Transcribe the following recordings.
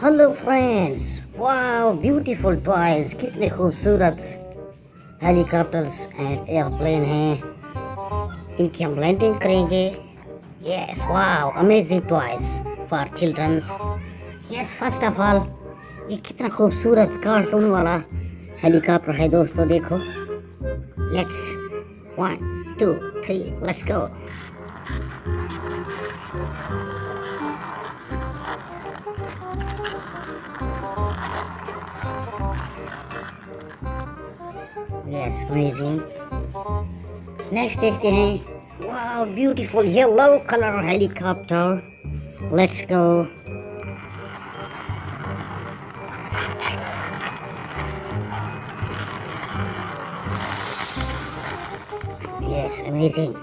Hello friends, wow beautiful toys. कितने खूबसूरत helicopters and airplane हैं। इनकी हम लैंडिंग करेंगे। Yes, wow amazing toys for childrens. Yes, first of all ये कितना खूबसूरत कार्टून वाला हेलीकॉप्टर है दोस्तों, देखो। Let's 1 2 3 let's go. Yes, amazing. Next देखते हैं। Wow, beautiful yellow color helicopter. Let's go. Yes, amazing.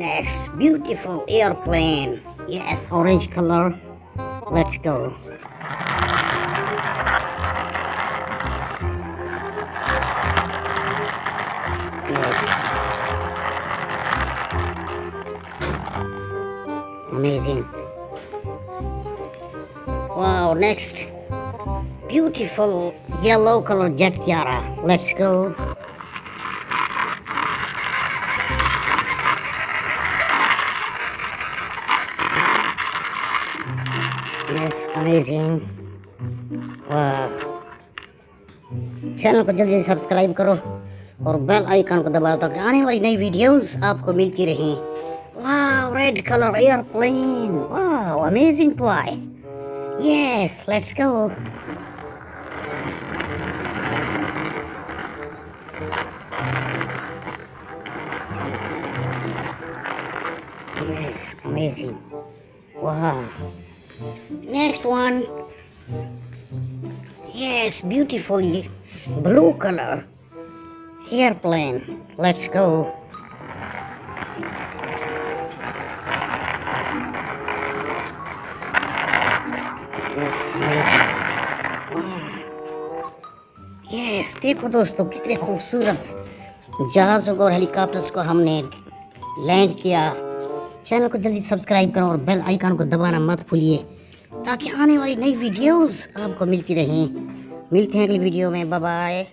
Next, beautiful airplane. Yes, orange color. Let's go. Amazing. Wow, next, beautiful yellow color jet tiara. Let's go. Yes, amazing. Wow. Channel को जल्दी से subscribe करो और bell icon को दबाओ ताकि आने वाली नई वीडियोस आपको मिलती रहें। Wow, red color airplane. Wow, amazing toy. Yes, let's go. Yes, amazing. Wow. Next one. Yes, beautiful blue color airplane. Let's go. Yes, देखो दोस्तों कितने खूबसूरत जहाज़ों को और हेलीकॉप्टर्स को हमने लैंड किया। चैनल को जल्दी सब्सक्राइब करो और बेल आइकन को दबाना मत भूलिए ताकि आने वाली नई वीडियोस आपको मिलती रहें। मिलते हैं अगली वीडियो में। Bye bye.